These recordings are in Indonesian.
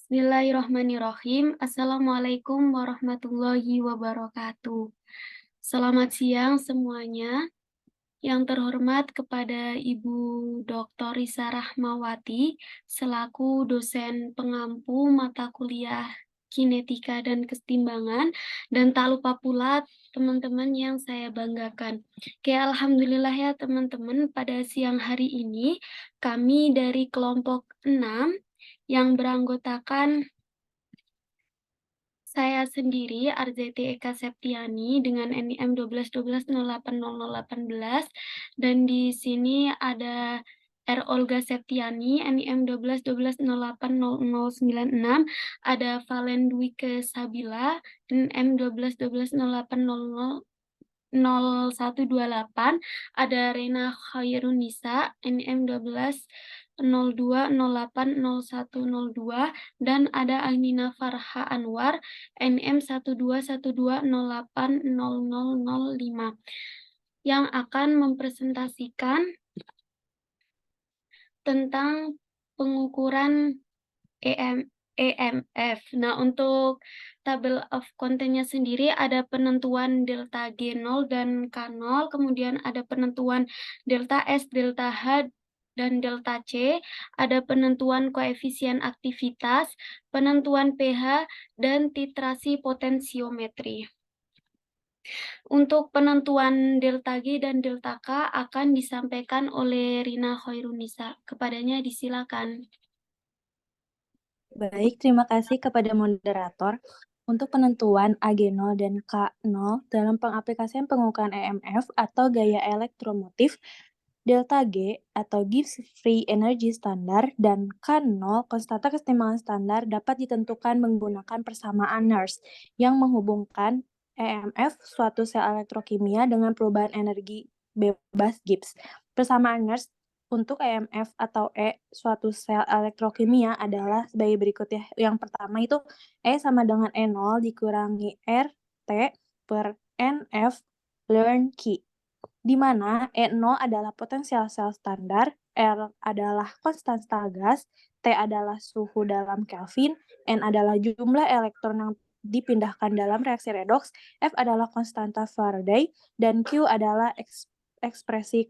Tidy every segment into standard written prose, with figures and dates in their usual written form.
Bismillahirrahmanirrahim. Assalamualaikum warahmatullahi wabarakatuh. Selamat siang semuanya. Yang terhormat kepada Ibu Dr. Risa Rahmawati selaku dosen pengampu mata kuliah kinetika dan kesetimbangan, dan tak lupa pula teman-teman yang saya banggakan. Oke, alhamdulillah ya teman-teman, pada siang hari ini kami dari kelompok 6 yang beranggotakan saya sendiri, Arzeti Eka Septiani, dengan NIM 1212080018, dan di sini ada R. Olga Septiani, NIM 1212080096, ada Valen Dwike Sabila, NIM 121208000128, ada Rena Khairunisa, NIM 1202080102, dan ada Ainina Farha Anwar, NIM 1212080005, yang akan mempresentasikan tentang pengukuran EMF. Nah, untuk tabel of content-nya sendiri ada penentuan delta G0 dan K0, kemudian ada penentuan delta S, delta H, dan delta C, ada penentuan koefisien aktivitas, penentuan pH, dan titrasi potensiometri. Untuk penentuan delta G dan delta K akan disampaikan oleh Rina Khairunisa. Kepadanya disilakan. Baik, terima kasih kepada moderator. Untuk penentuan AG0 dan K0 dalam pengaplikasian pengukuran EMF atau gaya elektromotif, delta G atau Gibbs Free Energy Standard dan K0 konstanta kesetimbangan standar dapat ditentukan menggunakan persamaan Nernst yang menghubungkan EMF suatu sel elektrokimia dengan perubahan energi bebas Gibbs. Persamaan Nernst untuk EMF atau E suatu sel elektrokimia adalah sebagai berikut ya. Yang pertama itu E sama dengan E0 dikurangi RT per NF learn key, di mana E0 adalah potensial sel standar, R adalah konstanta gas, T adalah suhu dalam Kelvin, N adalah jumlah elektron yang dipindahkan dalam reaksi redoks, F adalah konstanta Faraday, dan Q adalah ekspresi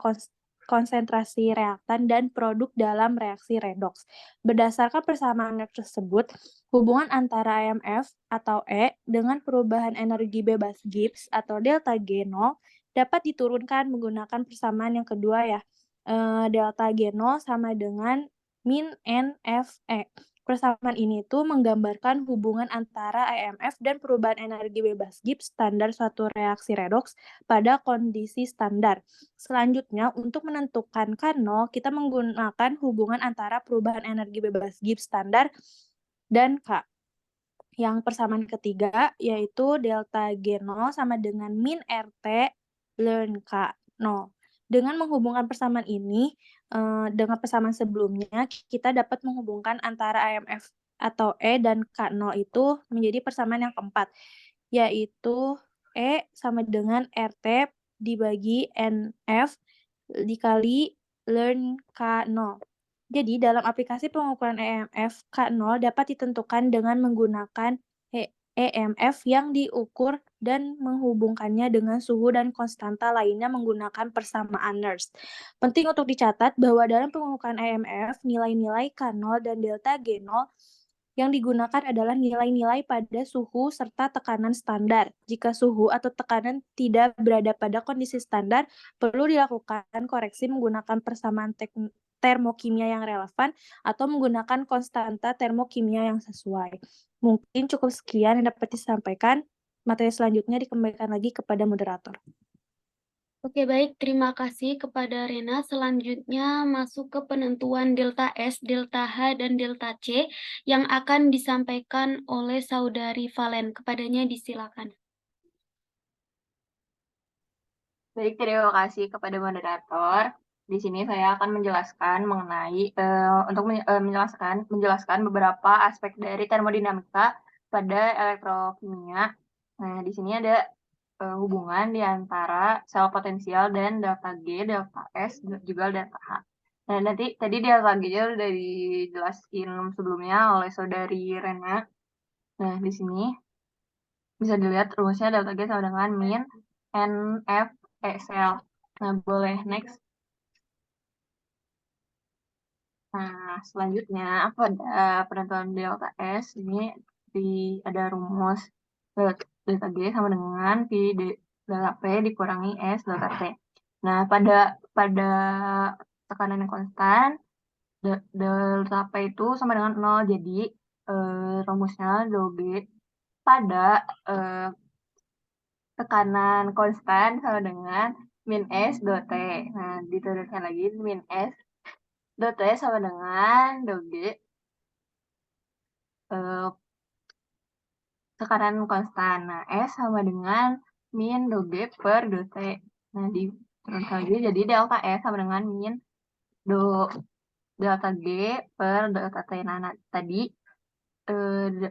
konsentrasi reaktan dan produk dalam reaksi redoks. Berdasarkan persamaan tersebut, hubungan antara EMF atau E dengan perubahan energi bebas Gibbs atau delta G0 dapat diturunkan menggunakan persamaan yang kedua ya. Delta G0 sama dengan min NFE. Persamaan ini tuh menggambarkan hubungan antara EMF dan perubahan energi bebas Gibbs standar suatu reaksi redoks pada kondisi standar. Selanjutnya, untuk menentukan K0, kita menggunakan hubungan antara perubahan energi bebas Gibbs standar dan K. Yang persamaan ketiga, yaitu delta G0 sama dengan min RT learn K0. Dengan menghubungkan persamaan ini, dengan persamaan sebelumnya, kita dapat menghubungkan antara IMF atau E dan K0 itu menjadi persamaan yang keempat, yaitu E sama dengan RT dibagi NF dikali learn K0. Jadi, dalam aplikasi pengukuran EMF, K0 dapat ditentukan dengan menggunakan EMF yang diukur dan menghubungkannya dengan suhu dan konstanta lainnya menggunakan persamaan Nernst. Penting untuk dicatat bahwa dalam pengukuran EMF, nilai-nilai K0 dan delta G0 yang digunakan adalah nilai-nilai pada suhu serta tekanan standar. Jika suhu atau tekanan tidak berada pada kondisi standar, perlu dilakukan koreksi menggunakan persamaan termokimia yang relevan atau menggunakan konstanta termokimia yang sesuai. Mungkin cukup sekian yang dapat disampaikan. Materi selanjutnya dikembalikan lagi kepada moderator. Oke, baik. Terima kasih kepada Rena. Selanjutnya masuk ke penentuan delta S, delta H, dan delta C yang akan disampaikan oleh Saudari Valen. Kepadanya disilakan. Baik, terima kasih kepada moderator. Di sini saya akan menjelaskan mengenai menjelaskan beberapa aspek dari termodinamika pada elektrokimia. Nah, di sini ada hubungan di antara sel potensial dan delta G, delta S, juga delta H. Nah, nanti tadi delta G-nya udah dijelasin sebelumnya oleh saudari Rena. Nah, di sini bisa dilihat rumusnya delta G sama dengan min NF ESL. Nah, boleh next. Nah, selanjutnya pada penentuan delta S ini ada rumus delta G sama dengan Pi delta P dikurangi S delta T. Nah, pada tekanan yang konstan, delta P itu sama dengan 0. Jadi, rumusnya del G pada tekanan konstan sama dengan min S dot T. Nah, diturunkan lagi min S dot T sama dengan del G tekanan konstan. Nah, S sama dengan min del G per del T. Nah, diturunkan lagi jadi delta S sama dengan min delta G per delta T. Nah, tadi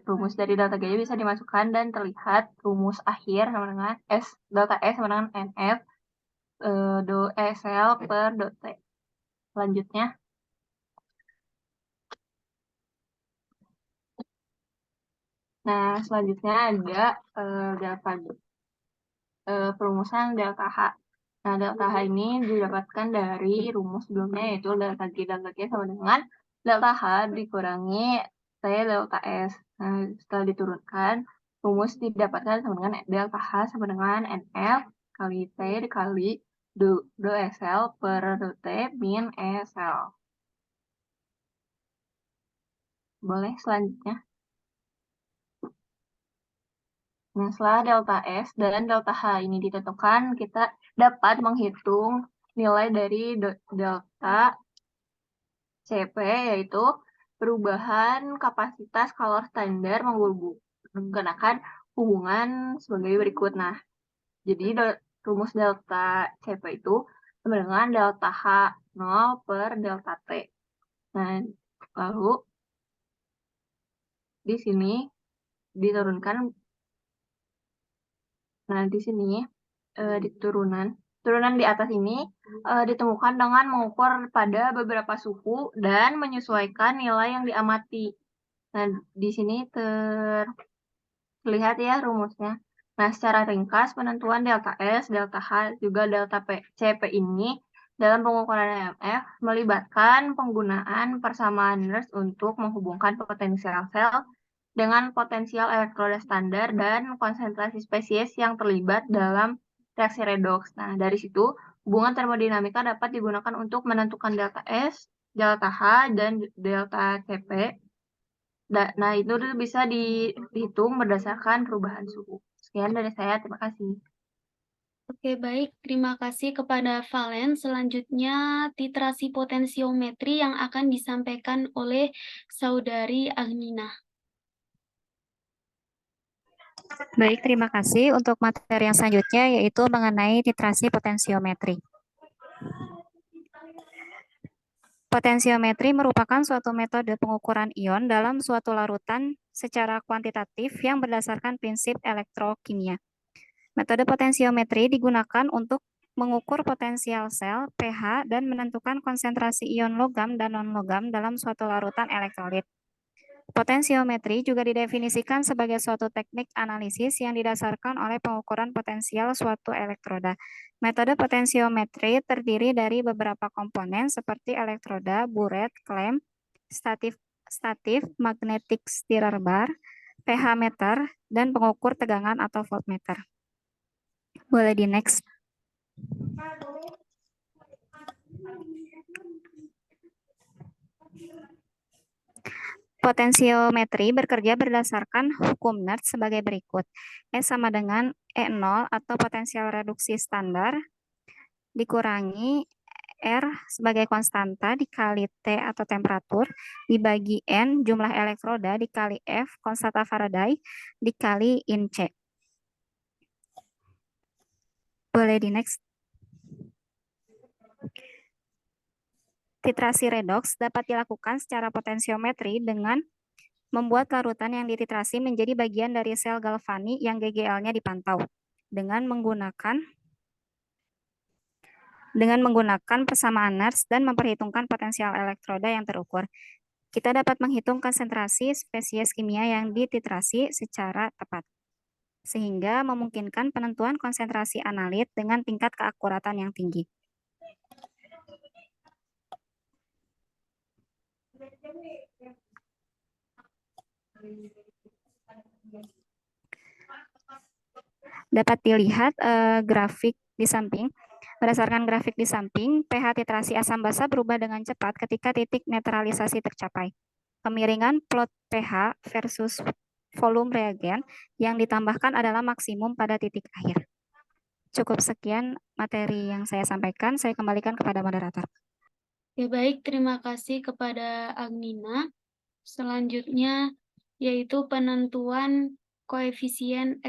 rumus dari delta G bisa dimasukkan dan terlihat rumus akhir sama dengan delta S sama dengan NF do SL per do T. Selanjutnya, selanjutnya ada perumusan delta H. Nah, delta H ini didapatkan dari rumus sebelumnya, yaitu delta G sama dengan delta H dikurangi T delta S. Nah, setelah diturunkan, rumus didapatkan sama dengan delta H sama dengan NF kali T dikali do SL per do T min SL. Boleh selanjutnya. Nah, setelah delta S dan delta H ini ditentukan, kita dapat menghitung nilai dari delta CP, yaitu perubahan kapasitas kalor standar menggunakan hubungan sebagai berikut. Nah, jadi rumus delta CP itu sama dengan delta H 0 per delta T. Nah, lalu di sini diturunkan. Nah, di sini di turunan di atas ini ditemukan dengan mengukur pada beberapa suhu dan menyesuaikan nilai yang diamati. Nah, di sini terlihat ya rumusnya. Nah, secara ringkas penentuan delta S, delta H, juga delta CP ini dalam pengukuran EMF melibatkan penggunaan persamaan Nernst untuk menghubungkan potensial sel dengan potensial elektroda standar dan konsentrasi spesies yang terlibat dalam reaksi redoks. Nah, dari situ hubungan termodinamika dapat digunakan untuk menentukan delta S, delta H, dan delta CP. Nah, itu bisa dihitung berdasarkan perubahan suhu. Sekian dari saya, terima kasih. Oke, baik. Terima kasih kepada Valen. Selanjutnya, titrasi potensiometri yang akan disampaikan oleh Saudari Agnina. Baik, terima kasih. Untuk materi yang selanjutnya yaitu mengenai titrasi potensiometri. Potensiometri merupakan suatu metode pengukuran ion dalam suatu larutan secara kuantitatif yang berdasarkan prinsip elektrokimia. Metode potensiometri digunakan untuk mengukur potensial sel, pH, dan menentukan konsentrasi ion logam dan non-logam dalam suatu larutan elektrolit. Potensiometri juga didefinisikan sebagai suatu teknik analisis yang didasarkan oleh pengukuran potensial suatu elektroda. Metode potensiometri terdiri dari beberapa komponen seperti elektroda, buret, klem, statif magnetic stirrer bar, pH meter, dan pengukur tegangan atau voltmeter. Boleh di next. Potensiometri bekerja berdasarkan hukum Nernst sebagai berikut. S sama dengan E0 atau potensial reduksi standar dikurangi R sebagai konstanta dikali T atau temperatur dibagi N jumlah elektroda dikali F konstanta Faraday dikali in C. Boleh di next. Titrasi redoks dapat dilakukan secara potensiometri dengan membuat larutan yang dititrasi menjadi bagian dari sel galvani yang GGL-nya dipantau dengan menggunakan dengan menggunakan persamaan Nernst dan memperhitungkan potensial elektroda yang terukur. Kita dapat menghitung konsentrasi spesies kimia yang dititrasi secara tepat, sehingga memungkinkan penentuan konsentrasi analit dengan tingkat keakuratan yang tinggi. Dapat dilihat grafik di samping. Berdasarkan grafik di samping, pH titrasi asam basa berubah dengan cepat ketika titik netralisasi tercapai. Kemiringan plot pH versus volume reagen yang ditambahkan adalah maksimum pada titik akhir. Cukup sekian materi yang saya sampaikan. Saya kembalikan kepada moderator. Ya, baik, terima kasih kepada Agnina. Selanjutnya yaitu penentuan koefisien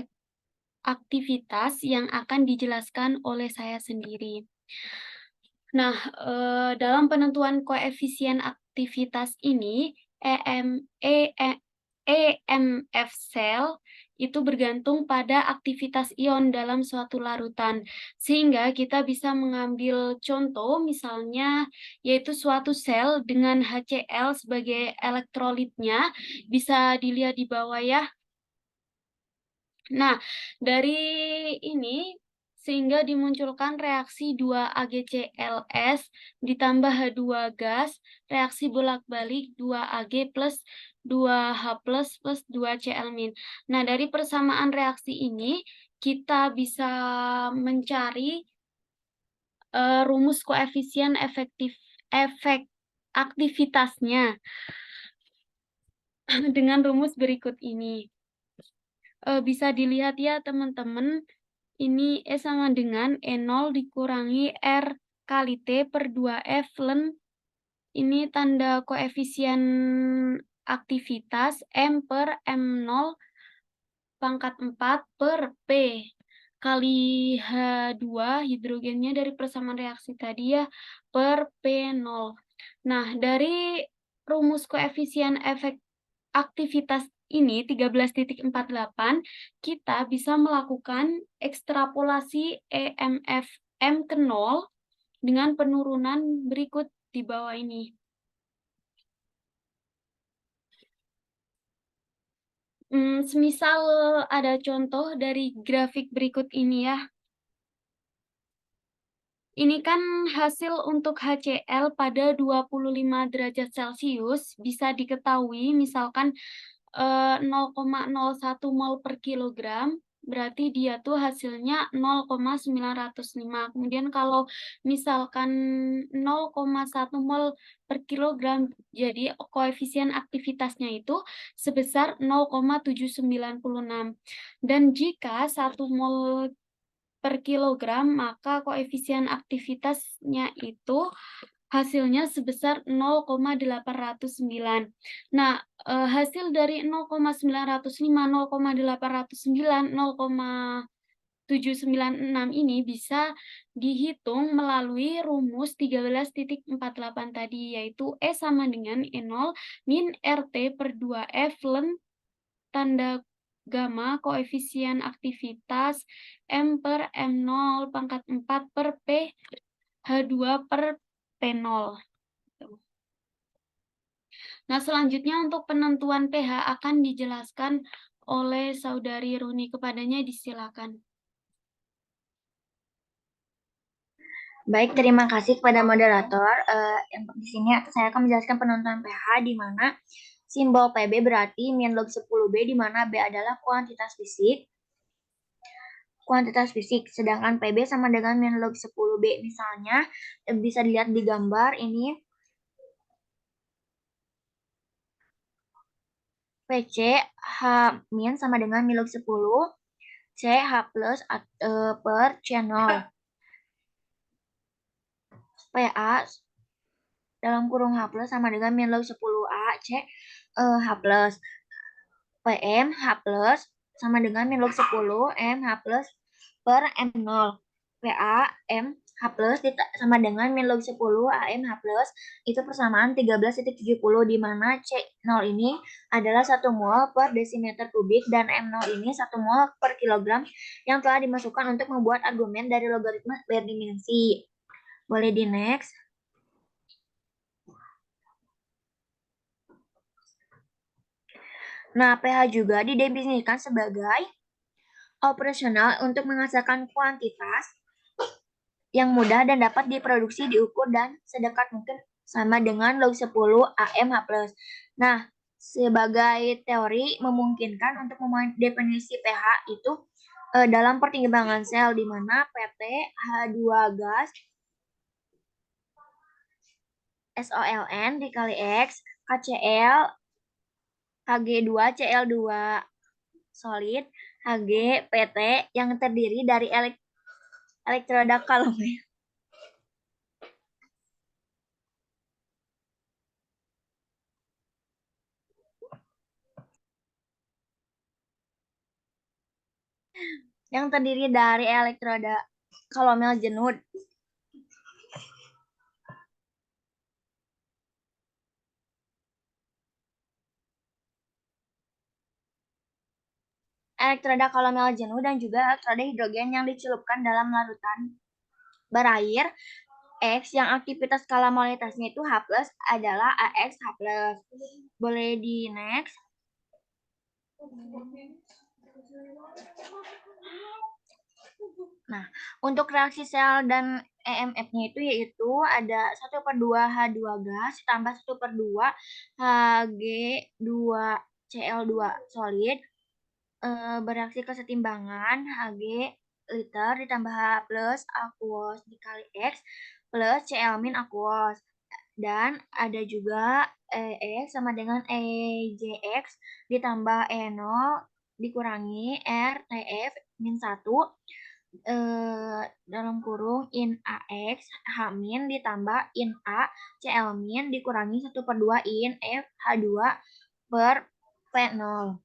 aktivitas yang akan dijelaskan oleh saya sendiri. Nah, dalam penentuan koefisien aktivitas ini, EMF cell itu bergantung pada aktivitas ion dalam suatu larutan. Sehingga kita bisa mengambil contoh misalnya yaitu suatu sel dengan HCl sebagai elektrolitnya. Bisa dilihat di bawah ya. Nah, dari ini sehingga dimunculkan reaksi 2AgClS ditambah H2 gas, reaksi bolak-balik 2Ag plus 2H plus 2Cl-. Nah, dari persamaan reaksi ini kita bisa mencari rumus koefisien efek aktivitasnya dengan rumus berikut ini. Bisa dilihat ya teman-teman, ini E sama dengan E0 dikurangi R kali T per 2F ln. Ini tanda koefisien aktivitas M per M0 pangkat 4 per P kali H2 hidrogennya dari persamaan reaksi tadi ya per P0. Nah, dari rumus koefisien efek aktivitas ini 13.48 kita bisa melakukan ekstrapolasi EMF M ke 0 dengan penurunan berikut di bawah ini. Semisal ada contoh dari grafik berikut ini ya. Ini kan hasil untuk HCl pada 25 derajat Celcius bisa diketahui misalkan 0,01 mol per kilogram, berarti dia tuh hasilnya 0,905. Kemudian kalau misalkan 0,1 mol per kilogram, jadi koefisien aktivitasnya itu sebesar 0,796. Dan jika 1 mol per kilogram, maka koefisien aktivitasnya itu hasilnya sebesar 0,809. Nah, hasil dari 0,905, 0,809, 0,796 ini bisa dihitung melalui rumus 13.48 tadi, yaitu E sama dengan E0 min RT per 2F ln tanda gamma koefisien aktivitas M per M0 pangkat 4 per P H2 per P0. Nah, selanjutnya untuk penentuan pH akan dijelaskan oleh Saudari Runi. Kepadanya disilakan. Baik, terima kasih kepada moderator. Di sini saya akan menjelaskan penentuan pH di mana simbol PB berarti min log 10B di mana B adalah kuantitas fisik. Sedangkan PB sama dengan min log 10B. Misalnya bisa dilihat di gambar ini PC H min sama dengan min log 10 CH plus per channel. PA dalam kurung H plus sama dengan min log 10A C H plus. PM H plus sama dengan min log 10 M H plus per M0. PA M H plus sama dengan min log 10 AM H plus itu persamaan 13,70 di mana C0 ini adalah 1 mol per desimeter kubik dan M0 ini 1 mol per kilogram yang telah dimasukkan untuk membuat argumen dari logaritma berdimensi. Boleh di next. Nah, pH juga didefinisikan sebagai operasional untuk menghasilkan kuantitas yang mudah dan dapat diproduksi, diukur, dan sedekat mungkin sama dengan log 10 AMH+. Nah, sebagai teori memungkinkan untuk mendefinisi pH itu dalam pertimbangan sel, di mana PT H2 gas SOLN dikali X KCl Hg2Cl2 solid Hg PT yang terdiri dari elektroda kalomel yang terdiri dari elektroda kalomel jenuh. Elektroda kalomel jenuh dan juga elektroda hidrogen yang dicelupkan dalam larutan berair X yang aktivitas skala molaritasnya itu H+ adalah AX H+. Boleh di next. Nah, untuk reaksi sel dan EMF-nya itu yaitu ada 1/2 H2 gas ditambah 1/2 Hg2Cl2 solid bereaksi kesetimbangan Hg liter ditambah H plus aquos dikali X plus Cl min aquos. Dan ada juga EX sama dengan EJX ditambah E0 dikurangi RTF min 1 dalam kurung in AX H min ditambah in A Cl min dikurangi 1/2 in F H2 per P0.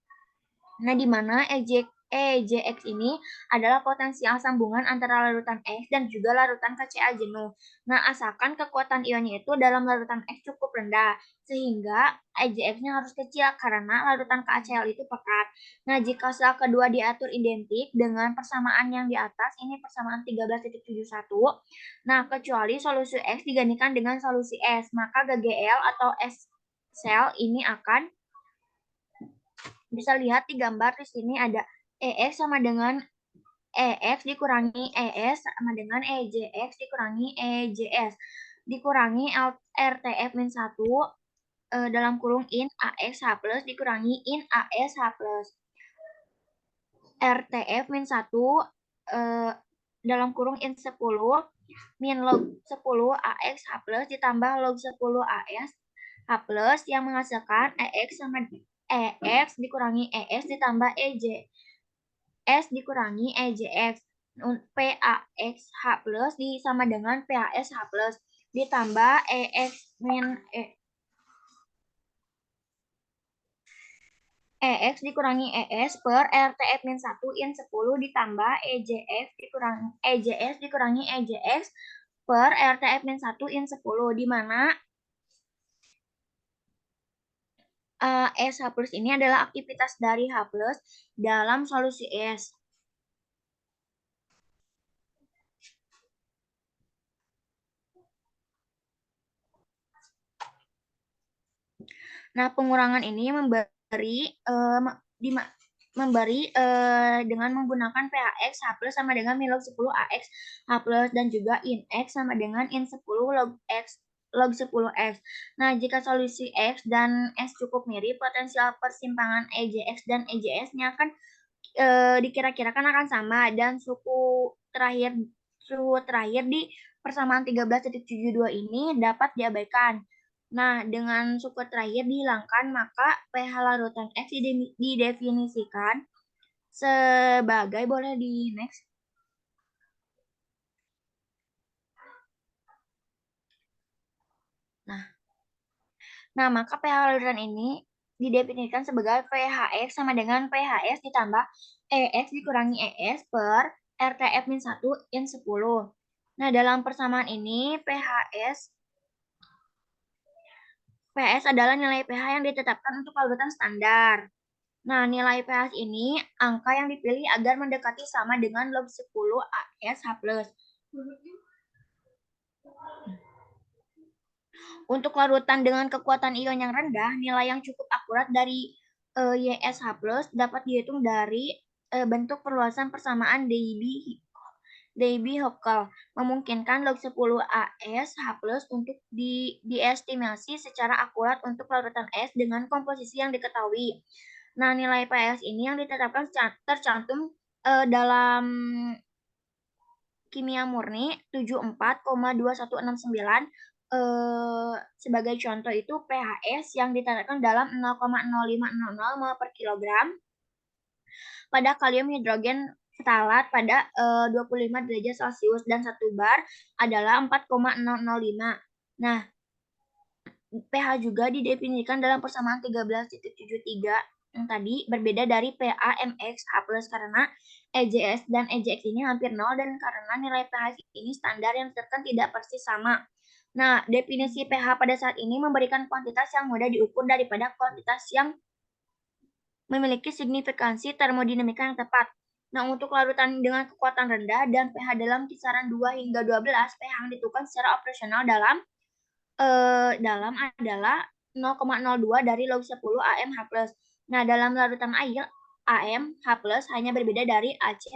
Nah, di mana EJX ini adalah potensial sambungan antara larutan X dan juga larutan KCl jenuh. Nah, asalkan kekuatan ionnya itu dalam larutan X cukup rendah, sehingga EJX-nya harus kecil karena larutan KCl itu pekat. Nah, jika sel kedua diatur identik dengan persamaan yang di atas, ini persamaan 13.71, nah kecuali solusi X digantikan dengan solusi S, maka GGL atau S sel ini akan bisa lihat di gambar di sini ada EX sama dengan EX dikurangi ES sama dengan EJX dikurangi EJS dikurangi RTF min 1 dalam kurung in AX H plus dikurangi in AS H plus RTF min 1 dalam kurung in 10 min log 10 AX H plus ditambah log 10 AS H plus yang menghasilkan EX sama EX dikurangi ES ditambah EJ S dikurangi EJX PAX H plus sama dengan PAS H plus ditambah EX min EX dikurangi ES per RTF min 1 in 10 ditambah EJS dikurangi EJX per RTF min 1 in 10 di mana S H plus ini adalah aktivitas dari H plus dalam solusi S. Nah, pengurangan ini memberi dengan menggunakan PHX H plus sama dengan min log 10 AX H plus dan juga in X sama dengan in 10 log X log 10X. Nah, jika solusi X dan S cukup mirip, potensial persimpangan EJX dan EJS-nya akan dikira-kirakan akan sama dan suku terakhir di persamaan 13.72 ini dapat diabaikan. Nah, dengan suku terakhir dihilangkan, maka pH larutan X didefinisikan sebagai, boleh di next. Nah, maka pH larutan ini didefinisikan sebagai PHX sama dengan PHS ditambah EX dikurangi ES per RTF min 1 in 10. Nah, dalam persamaan ini PHS adalah nilai pH yang ditetapkan untuk larutan standar. Nah, nilai pH ini angka yang dipilih agar mendekati sama dengan log 10 AS H+. Untuk larutan dengan kekuatan ion yang rendah, nilai yang cukup akurat dari YSH+ dapat dihitung dari bentuk perluasan persamaan Debye-Hückel, memungkinkan log 10 AS H+ untuk diestimasi secara akurat untuk larutan es dengan komposisi yang diketahui. Nah, nilai PS ini yang ditetapkan tercantum dalam kimia murni 74,2169. Sebagai contoh itu pHs yang ditetapkan dalam 0,0500 mol per kilogram pada kalium hidrogen ftalat pada 25 derajat Celcius dan 1 bar adalah 4,005. Nah, pH juga didefinisikan dalam persamaan 13.73 yang tadi berbeda dari PaMXH+ karena EJS dan EJX ini hampir 0 dan karena nilai pH ini standar yang ditetapkan tidak persis sama. Nah, definisi pH pada saat ini memberikan kuantitas yang mudah diukur daripada kuantitas yang memiliki signifikansi termodinamika yang tepat. Nah, untuk larutan dengan kekuatan rendah dan pH dalam kisaran 2 hingga 12, pH yang ditentukan secara operasional dalam adalah 0,02 dari log 10 AmH+. Nah, dalam larutan air, AmH+ hanya berbeda dari AcH+.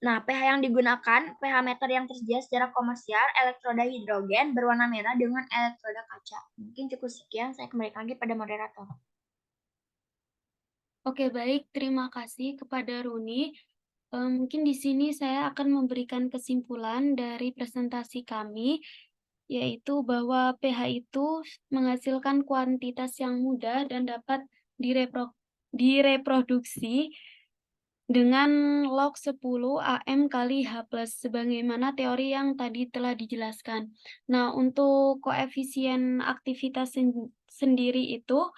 Nah, pH yang digunakan, pH meter yang tersedia secara komersial, elektroda hidrogen berwarna merah dengan elektroda kaca. Mungkin cukup sekian, saya kembalikan lagi pada moderator. Oke, baik. Terima kasih kepada Runi. Mungkin di sini saya akan memberikan kesimpulan dari presentasi kami, yaitu bahwa pH itu menghasilkan kuantitas yang mudah dan dapat direproduksi dengan log 10 AM kali H+, sebagaimana teori yang tadi telah dijelaskan. Nah, untuk koefisien aktivitas sendiri itu,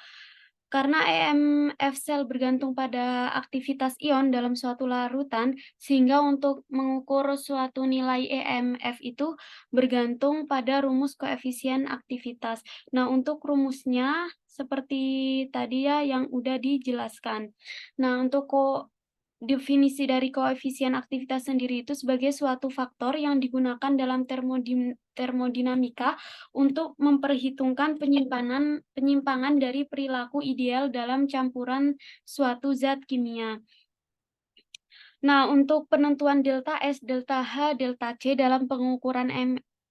karena EMF sel bergantung pada aktivitas ion dalam suatu larutan, sehingga untuk mengukur suatu nilai EMF itu bergantung pada rumus koefisien aktivitas. Nah, untuk rumusnya seperti tadi ya yang udah dijelaskan. Nah, untuk definisi dari koefisien aktivitas sendiri itu sebagai suatu faktor yang digunakan dalam termodinamika untuk memperhitungkan penyimpangan dari perilaku ideal dalam campuran suatu zat kimia. Nah, untuk penentuan delta S, delta H, delta C dalam pengukuran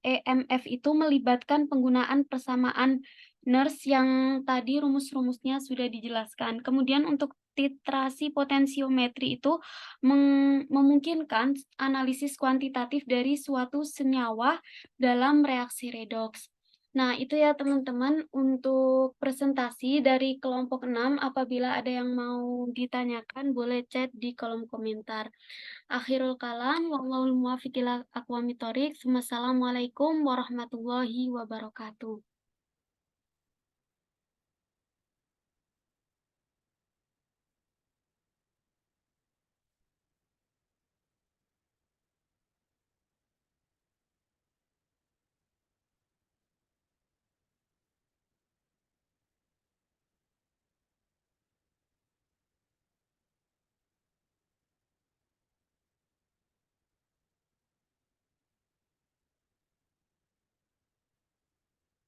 EMF itu melibatkan penggunaan persamaan Nernst yang tadi rumus-rumusnya sudah dijelaskan. Kemudian untuk titrasi potensiometri itu memungkinkan analisis kuantitatif dari suatu senyawa dalam reaksi redoks. Nah, itu ya teman-teman untuk presentasi dari kelompok 6. Apabila ada yang mau ditanyakan, boleh chat di kolom komentar. Akhirul kalam, wallahul muwaffiq ila aqwamit thoriq. Wassalamualaikum warahmatullahi wabarakatuh.